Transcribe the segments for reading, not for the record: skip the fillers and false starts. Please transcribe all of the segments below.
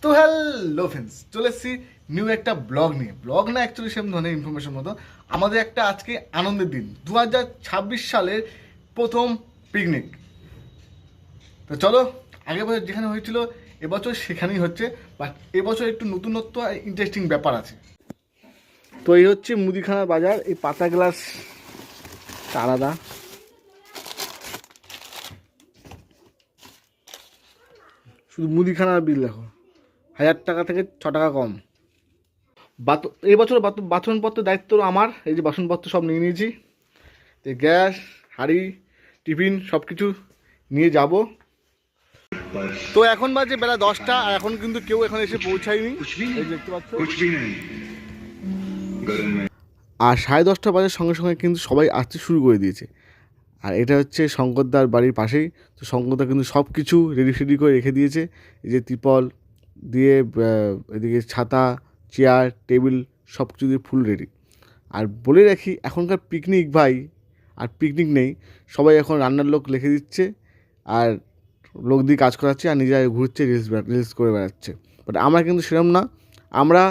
তো hello friends, চলে এসেছি নিউ একটা ব্লগ নিয়ে। ব্লগ না, অ্যাকচুয়ালি সেম ধরনের ইনফরমেশন মতো। আমাদের একটা আজকে আনন্দের দিন, 2026 সালের প্রথম পিকনিক। তো চলো, আগের বছর যেখানে হয়েছিল এবছর সেখানেই হচ্ছে, বাট এবছর একটু নতুনত্ব আর ইন্টারেস্টিং ব্যাপার আছে। তো এই হচ্ছে মুদিখানার বাজার। এই পাতা গ্লাস আলাদা, শুধু মুদিখানার বিল দেখো 1000 টাকা থেকে 6 টাকা কম। এই বছর বাসনপত্রের দায়িত্ব আমার। এই যে বাসনপত্র সব নিয়ে নিয়েছি, গ্যাস, হাঁড়ি, টিফিন সব কিছু নিয়ে যাব। তো এখন বাজে বেলা 10টা, আর এখন কিন্তু কেউ এখানে এসে পৌঁছায়নি, এই দেখতে পাচ্ছ। আর 10:30 বাজার সঙ্গে সঙ্গে কিন্তু সবাই আসতে শুরু করে দিয়েছে। আর এটা হচ্ছে শঙ্করদার বাড়ির পাশেই। তো শঙ্করদা কিন্তু সব কিছু রেডি করে রেখে দিয়েছে। এই যে ত্রিপল দিয়ে, এদিকে ছাতা, চেয়ার, টেবিল সব কিছু দিয়ে ফুল রেডি। আর বলে রাখি, এখনকার পিকনিক ভাই, আর পিকনিক নেই, সবাই এখন রান্নার লোক লিখে দিচ্ছে আর লোক দিয়ে কাজ করাচ্ছে, আর নিজেরা ঘুরছে, রিলস করে বেড়াচ্ছে। বাট আমরা কিন্তু সেরকম না, আমরা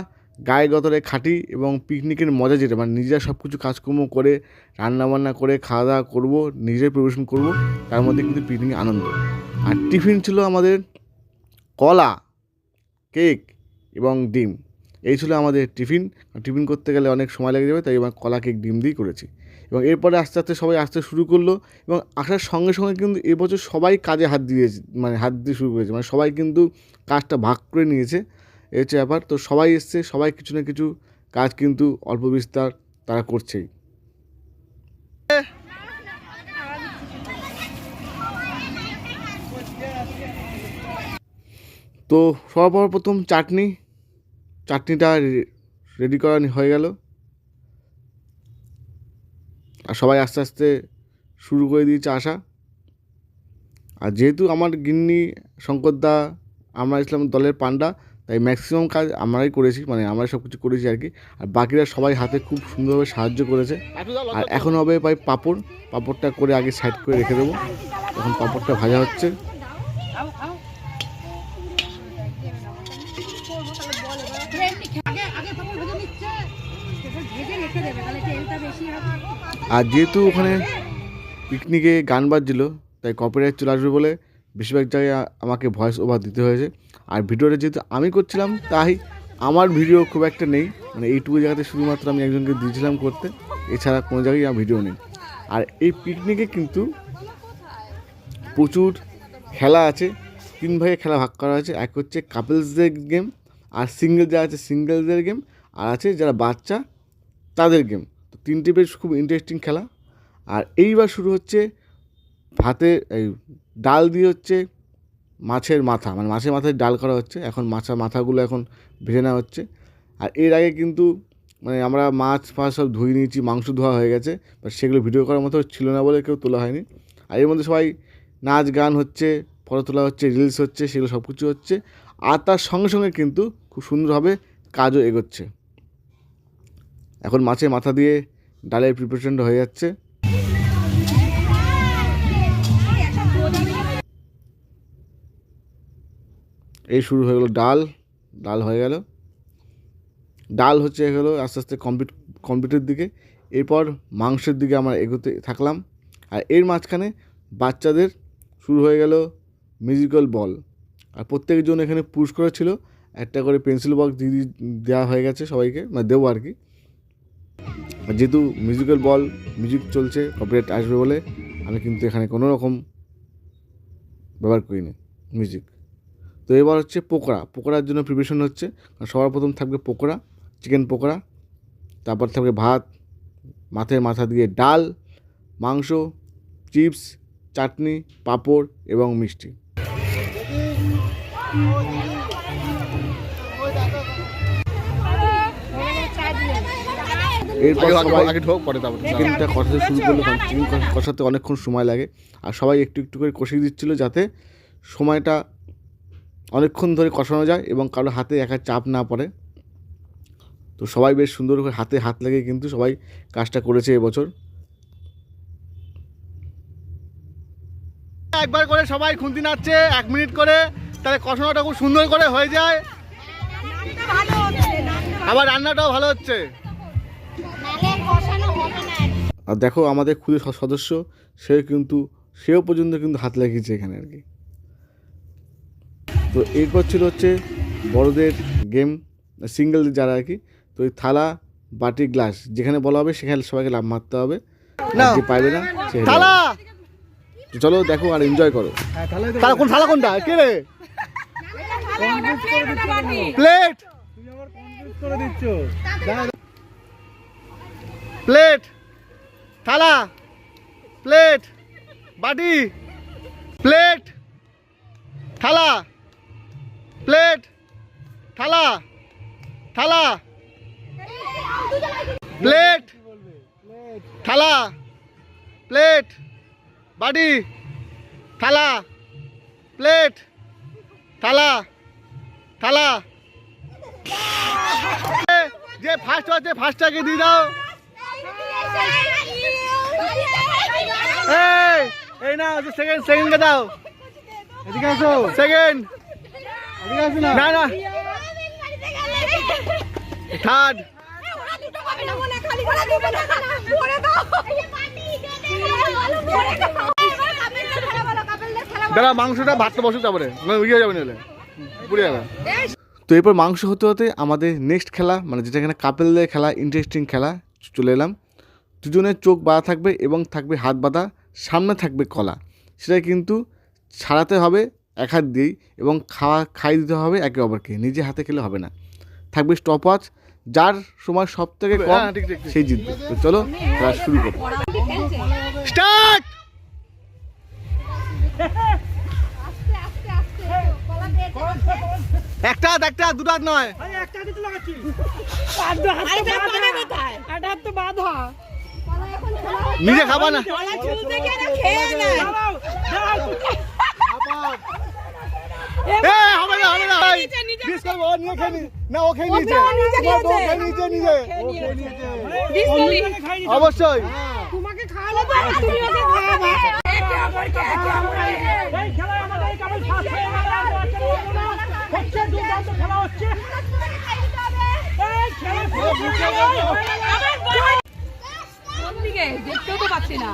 গায়ে গতরে খাটি এবং পিকনিকের মজা যেটা, মানে নিজেরা সব কিছু কাজকর্ম করে রান্নাবান্না করে খাওয়া দাওয়া করবো, নিজেরাই পরিবেশন করব, তার মধ্যে কিন্তু পিকনিকের আনন্দ। আর টিফিন ছিল আমাদের কলা, কেক এবং ডিম। এই ছিল আমাদের টিফিন। টিফিন করতে গেলে অনেক সময় লেগে যাবে, তাই আমরা কলা, কেক, ডিম দিয়েই করেছি। এবং এরপরে আস্তে আস্তে সবাই আসতে শুরু করলো, এবং আসার সঙ্গে সঙ্গে কিন্তু এবছর সবাই কাজে হাত দিয়েছে, মানে হাত দিয়ে শুরু করেছে, মানে সবাই কিন্তু কাজটা ভাগ করে নিয়েছে। এই হচ্ছে ব্যাপার। তো সবাই এসছে, সবাই কিছু না কিছু কাজ কিন্তু অল্প বিস্তার তারা করছেই। তো সবার প্রথম চাটনিটা রেডি করা হয়ে গেল, আর সবাই আস্তে আস্তে শুরু করে দিয়েছে আসা। আর যেহেতু আমার গিন্নি, শঙ্করদা, আমরা ইসলাম দলের পান্ডা, তাই ম্যাক্সিমাম কাজ আমরাই করেছি, মানে আমরাই সব কিছু করেছি আর কি। আর বাকিরা সবাই হাতে খুব সুন্দরভাবে সাহায্য করেছে। আর এখন হবে ভাই পাঁপড়টা করে আগে সাইড করে রেখে দেবো। এখন পাঁপড়টা ভাজা হচ্ছে। আর যেহেতু ওখানে পিকনিকে গান বাজছিল, তাই কপিরাইট চলে আসবে বলে বেশিরভাগ জায়গায় আমাকে ভয়েস ওভার দিতে হয়েছে। আর ভিডিওটা যেহেতু আমি করছিলাম, তাই আমার ভিডিও খুব একটা নেই, মানে এইটুকু জায়গাতে শুধুমাত্র আমি একজনকে দিয়েছিলাম করতে, এছাড়া কোনো জায়গায় আমার ভিডিও নেই। আর এই পিকনিকে কিন্তু প্রচুর খেলা আছে। 3 ভাগে খেলা ভাগ করা হয়েছে। এক হচ্ছে কাপলসদের গেম, আর সিঙ্গেল যারা আছে সিঙ্গেলদের গেম, আর আছে যারা বাচ্চা তাদের গেম। তো 3টে বেশ খুব ইন্টারেস্টিং খেলা। আর এইবার শুরু হচ্ছে ভাতে এই ডাল দিয়ে হচ্ছে মাছের মাথা, মানে মাছের মাথায় ডাল করা হচ্ছে। এখন মাছের মাথাগুলো এখন ভেজে নেওয়া হচ্ছে। আর এর আগে কিন্তু মানে আমরা মাছ সব ধুয়ে নিয়েছি, মাংস ধোয়া হয়ে গেছে, বাট সেগুলো ভিডিও করার মতো ছিল না বলে কেউ তোলা হয়নি। আর এর মধ্যে সবাই নাচ গান হচ্ছে, ফটো তোলা হচ্ছে, রিলস হচ্ছে, সেগুলো সব কিছু হচ্ছে। আর তার সঙ্গে সঙ্গে কিন্তু খুব সুন্দরভাবে কাজও এগোচ্ছে। এখন মাছের মাথা দিয়ে ডালের প্রিপারেশনটা হয়ে যাচ্ছে। এই শুরু হয়ে গেলো ডাল হয়ে গেল। ডাল হচ্ছে গেলো আস্তে আস্তে কমপ্লিটের দিকে। এরপর মাংসের দিকে আমরা এগোতে থাকলাম। আর এর মাঝখানে বাচ্চাদের শুরু হয়ে গেল মিউজিক্যাল বল। আর প্রত্যেকের জন্য এখানে পুরস্কার ছিল, একটা করে পেন্সিল বক্স দেওয়া হয়ে গেছে সবাইকে, মানে দেবো আর কি। যেহেতু মিউজিক্যাল বল, মিউজিক চলছে, কপিরাইট আসবে বলে আমি কিন্তু এখানে কোনো রকম ব্যবহার করিনি মিউজিক। তো এবার হচ্ছে পকোড়ার জন্য প্রিপারেশন হচ্ছে। সবার প্রথম থাকবে পকোড়া, চিকেন পকোড়া, তারপর থাকবে ভাত, মাথা দিয়ে ডাল, মাংস, চিপস, চাটনি, পাঁপড় এবং মিষ্টি। এরপর চিকেনটা কষাতে শুরু করলো, কারণ চিকেন কষাতে অনেকক্ষণ সময় লাগে। আর সবাই একটু একটু করে কষিয়ে দিচ্ছিলো, যাতে সময়টা অনেকক্ষণ ধরে কষানো যায় এবং কারো হাতে একা চাপ না পড়ে। তো সবাই বেশ সুন্দর করে হাতে হাত লাগিয়ে কিন্তু সবাই কাজটা করেছে এবছর। একবার করে সবাই খুন্তি নাড়ছে 1 মিনিট করে, তাহলে কষানোটা খুব সুন্দর করে হয়ে যায়। আবার রান্নাটাও ভালো হচ্ছে। আর দেখো আমাদের খুদে সদস্য সেও পর্যন্ত কিন্তু হাত লাগিয়েছে এখানে আর কি। তো এরপর ছিল হচ্ছে বড়দের গেম, সিঙ্গেল যারা আর কি। তো এই থালা বাটি গ্লাস যেখানে বলা হবে সেখানে সবাইকে লাফ মারতে হবে, যে পারবে না সে থালা। চলো দেখো আর এনজয় করো। থালা কোনটা কে রে? প্লেট প্লেট থালা প্লেট বাটি প্লেট থালা প্লেট থালা থালা প্লেট থালা প্লেট বাটি থালা প্লেট থালা থালা। যে ফার্স্ট হচ্ছে ফার্স্টটাকে দিয়ে দাও। এই না সেকেন্ডকে দাও। এদিকে আসো। সেকেন্ড না না থার্ড। দাঁড়া মাংসটা ভাতটা বসুক তারপরে ইয়ে যাবে নিলে পুড়ে যাবে। তো এরপর মাংস হতে হতে আমাদের নেক্সট খেলা মানে যেটা এখানে কাপেলদের খেলা, ইন্টারেস্টিং খেলা চলে এলাম। দুজনের চোখ বাঁধা থাকবে এবং থাকবে হাত বাঁধা, সামনে থাকবে কলা। সেটা কিন্তু ছাড়াতে হবে এক হাত দিয়েই এবং খাই দিতে হবে একে অপরকে, নিজে হাতে খেলে হবে না। থাকবে স্টপ ওয়াচ, যার সময় সব থেকে কম সেই জিতবে। তো চলো খেলা শুরু করো। স্টার্ট। একটা দুটো হাত নয়, নিজে খাবা না। অবশ্যই দেখতেও তো পাচ্ছি না।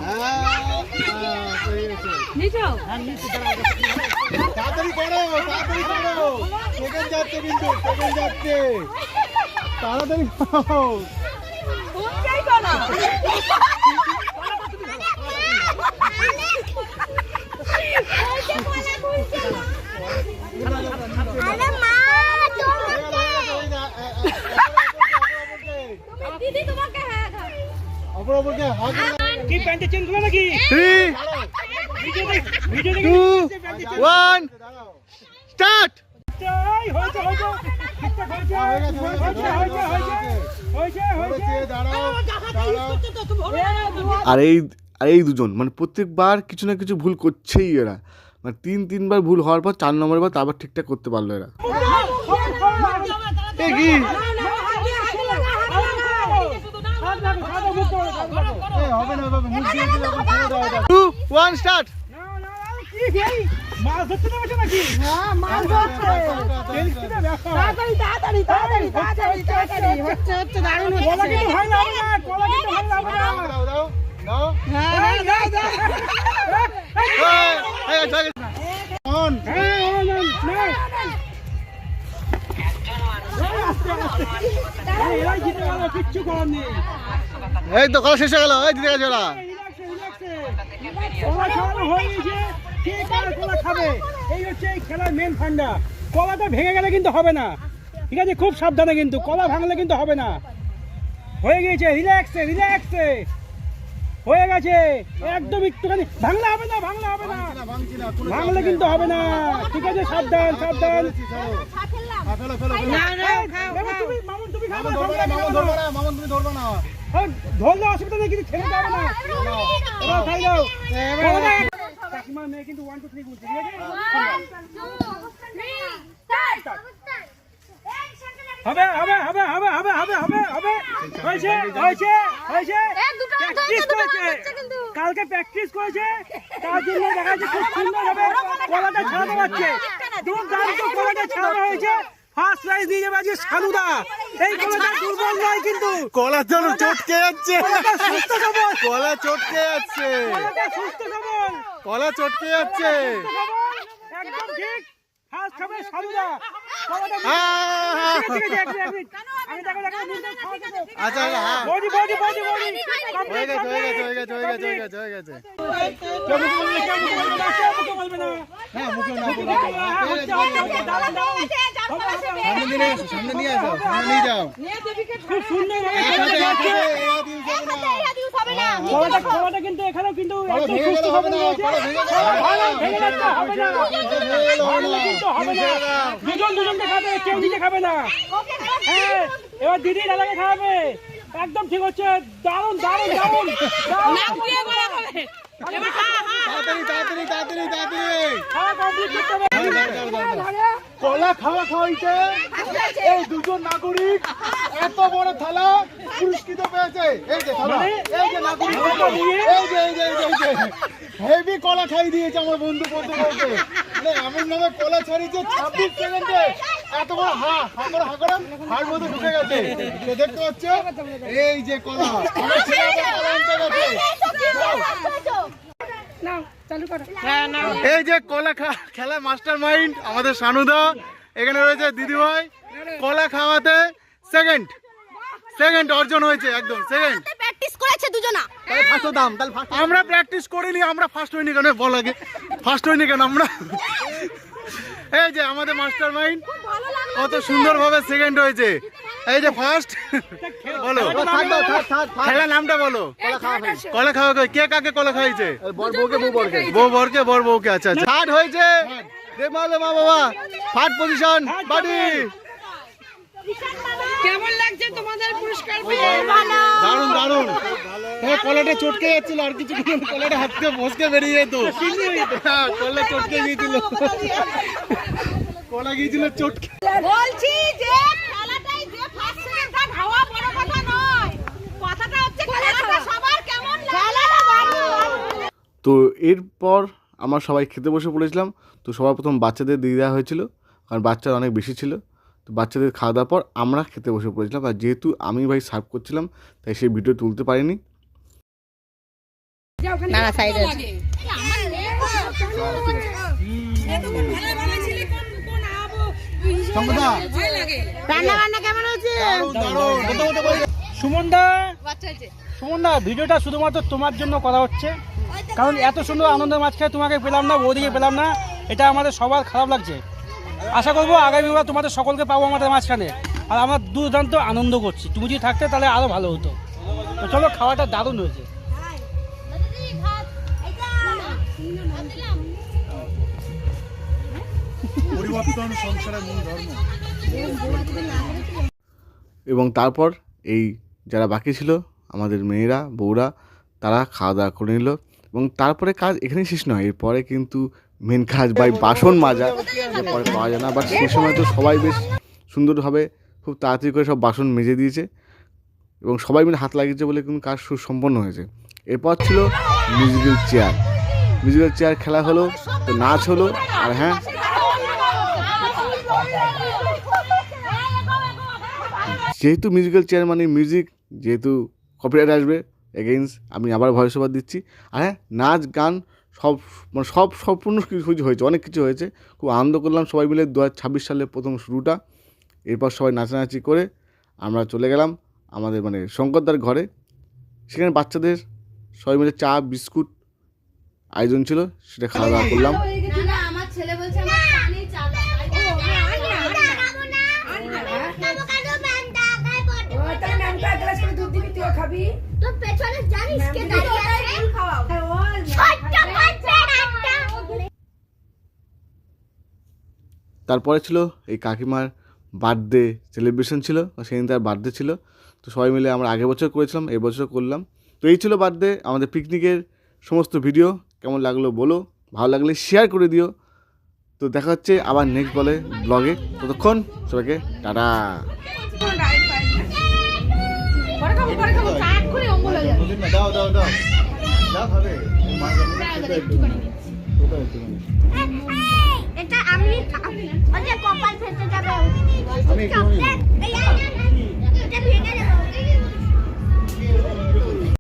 তাড়াতাড়ি করো সেকেন্ড যাচ্ছে কিন্তু সেকেন্ড যাচ্ছে তাড়াতাড়ি করো। কি প্যান্টে চেঞ্জ করো নাকি? 3 2 1 স্টার্ট। আর এই দুজন মানে প্রত্যেকবার কিছু না কিছু ভুল করছেই এরা, মানে তিনবার ভুল হওয়ার পর 4 নম্বরের বার তারপর ঠিকঠাক করতে পারলো এরা। কি টু ওয়ান স্টার্ট। মাছ ধরতে নাকি? হ্যাঁ মাছ ধরতে। তাড়াতাড়ি হচ্ছে দারুণ হচ্ছে। কলা কিন্তু হয় না, কলা কিন্তু হয় না। দাও অন কিচ্ছু করার নেই। এই তো কলা শেষ হয়ে গেল। এই দিতে গেছে ওরা। কলা খাওয়ানো হয়ে গেছে, কে কার কলা খাবে এই হচ্ছে এই খেলার মেন ফান্ডা। কলাটা ভেঙে গেলে কিন্তু হবে না, ঠিক আছে? খুব সাবধানে কিন্তু, কলা ভাঙলে কিন্তু হবে না। হয়ে গেছে, রিল্যাক্সে হয়ে গেছে, একদম একটুখানি ভাঙলে হবে না, ভাঙলে কিন্তু হবে না, ঠিক আছে? সাবধান ধরলে অসুবিধা নেই, কিন্তু ছেড়ে যাবে না। কাকিমার মেয়ে কিন্তু 1 2 3 বলছে, ঠিক আছে? হবে কালকে প্র্যাকটিস করেছে, তার জন্য দেখা যাচ্ছে খুব সুন্দর হবে কলাটা ছাড়াতে পারছে। কলাটা ছাড়ানো হয়েছে, ফার্স্ট প্রাইজ নিয়ে যাবে আজকে সানুদা। এই কলাটা দুর্বল নয় কিন্তু, কলা যেন চটকে যাচ্ছে, কলাটা সুস্থ সবল, কলা চটকে যাচ্ছে, কলাটা সুস্থ সবল, কলা চটকে যাচ্ছে। সুস্থ সবল, একদম ঠিক। ফার্স্ট হবে সানুদা। কলাটা ঠিক আছে, এক মিনিট। আমি দেখো আচ্ছা হ্যাঁ, বডি বডি বডি বডি হয়ে গেছে হয়ে গেছে হয়ে গেছে হয়ে গেছে হয়ে গেছে হয়ে গেছে। হ্যাঁ মুখে না বলো, সামনে নিয়ে আসো, সামনে নিয়ে আসো, সামনে নিয়ে যাও। খুব সুন্দর একসাথে একসাথে এরা দিন যাবে না। কলাটা কিন্তু এখানেও কিন্তু কলা একদম ভেঙে সুস্থ গেলে হবে সবল না, রয়েছে। কলা ভেঙে গেলে ভেঙে যাচ্ছে, হবে না। ভাঙলে কিন্তু হবে না। দুজনকে খাবে, কেউ নিজে খাবে না। হ্যাঁ, এবার দিদি দাদাকে খাওয়াবে। একদম ঠিক হচ্ছে, দারুণ দারুণ দারুণ দারুণ। তাড়াতাড়ি তাড়াতাড়ি তাড়াতাড়ি তাড়াতাড়ি। খাওয়া complete করতে হবে। কলা খাওয়া খাওয়াইতে এই দুজন নাগরিক এত বড় থালা পুরস্কৃত পেয়েছে। এই যে থালা, এই যে নাগরিক, এই যে এই যে এই যে হেভি কলা খাই দিয়েছে আমার বন্ধু বন্ধুকে। মানে এমন নামে কলা ছাড়িয়েছে 26 সেকেন্ডে, এত বড় হাড় মধ্যে ঢুকে গেছে। তো দেখতে পাচ্ছ এই যে কলা, আমার ছেলে আবার কলা আনতে গেছে। এই যে কলা খেলা মাস্টার মাইন্ড আমাদের সানুদা, এখানে রয়েছে দিদিভাই। কলা খাওয়াতে সেকেন্ড অর্জন হয়েছে, একদম সেকেন্ড। প্র্যাকটিস করেছে দুজনা। তাহলে ফার্স্ট দাম, তাহলে আমরা প্র্যাকটিস করিনি, আমরা ফার্স্ট হইনি কেন বল আগে, ফার্স্ট হইনি কেন আমরা? এই যে আমাদের মাস্টার মাইন্ড কত সুন্দরভাবে সেকেন্ড হয়েছে। এই যে ফার্স্ট বলো খেলার নামটা বলো। কলা খাওয়া কে কাকে কলা খাইছে? বউ বরকে বর বউকে। আচ্ছা থার্ড হয়েছে মা বাবা, থার্ড পজিশন বাড়ি। কেমন লাগছে তোমাদের পুরস্কার পেয়ে? দারুন দারুন। হ্যাঁ কলাটা চটকে যাচ্ছিল, আর কিছু কলাটা হাত থেকে ফসকে বেরিয়ে যেত। হ্যাঁ কলা চটকে গিয়েছিল, কলা গিয়েছিল চটকে। বলছি যে খেলাটাই যে ফার্স্ট সেকেন্ড থার্ড হওয়া বড় কথা নয়, কথাটা হচ্ছে খেলাটা সবার কেমন লাগে। তো এরপর আমরা সবাই খেতে বসে পড়েছিলাম। তো সবার প্রথম বাচ্চাদের দিয়ে দেওয়া হয়েছিল, কারণ বাচ্চারা অনেক বেশি ছিল। তো বাচ্চাদের খাওয়া দাওয়ার পর আমরা খেতে বসে পড়েছিলাম। আর যেহেতু আমি ভাই সার্ভ করছিলাম, তাই সেই ভিডিও তুলতে পারিনি। না না সাইডে রান্না বান্না কেমন হচ্ছে? সুমনদা ভিডিওটা শুধুমাত্র তোমার জন্য করা হচ্ছে, কারণ এত সুন্দর আনন্দের মাঝখানে তোমাকে পেলাম না, ওদিকে পেলাম না, এটা আমাদের সবার খারাপ লাগছে। আশা করবো আগামীবার তোমাদের সকলকে পাবো আমাদের মাঝখানে, আর আমরা দুর্দান্ত আনন্দ করছি। তুমি যদি থাকতে তাহলে আরও ভালো হতো। তো চলো, খাওয়াটা দারুণ হয়েছে। পরিবর্তন সংসারের মূল ধর্ম। এবং তারপর এই যারা বাকি ছিল আমাদের মেয়েরা বউরা, তারা খাওয়া দাওয়া করে নিল। এবং তারপরে কাজ এখানেই শেষ নয়, এরপরে কিন্তু মেন কাজ ভাই বাসন মাজা, এরপরে পাওয়া যায় না। বাট সেই সময় তো সবাই বেশ সুন্দরভাবে খুব তাড়াতাড়ি করে সব বাসন মেজে দিয়েছে এবং সবাই মিলে হাত লাগিয়েছে বলে কিন্তু কাজ সুসম্পন্ন হয়েছে। এরপর ছিল মিউজিক্যাল চেয়ার খেলা হলো, তো নাচ হলো। আর হ্যাঁ, যেহেতু মিউজিক্যাল চেয়ার মানে মিউজিক, যেহেতু কপিরাইট আসবে এগেইনস্ট, আমি আবার ভয়েস ওভার দিচ্ছি। আর হ্যাঁ, নাচ গান সব মানে সম্পূর্ণ কিছু হয়েছে, অনেক কিছু হয়েছে। খুব আনন্দ করলাম সবাই মিলে। 2026 সালের প্রথম শুরুটা। এরপর সবাই নাচানাচি করে আমরা চলে গেলাম আমাদের মানে শঙ্করদার ঘরে। সেখানে বাচ্চাদের সবাই মিলে চা বিস্কুট আয়োজন ছিল, সেটা খাওয়া দাওয়া করলাম। আমার ছেলে বলছে আমার পানি চালা। তো পেছনে জানিস কে দাঁড়িয়ে আছে? ছোট্ট বাচ্চা। তারপরে ছিল এই কাকিমার বার্থডে সেলিব্রেশন ছিল, সেদিন তার বার্থডে ছিল। তো সবাই মিলে আমরা আগের বছর করেছিলাম, এই বছর করলাম। তো এই ছিল বার্থডে, আমাদের পিকনিকের সমস্ত ভিডিও। কেমন লাগলো বলো, ভালো লাগলে শেয়ার করে দিও। তো দেখা হচ্ছে আবার নেক্সট ব্লগে। ততক্ষণ সবাইকে টাটা। দাও দাও দাও দাও খাবে। এটা আমি কপাল ফেটে যাবে আমি একটু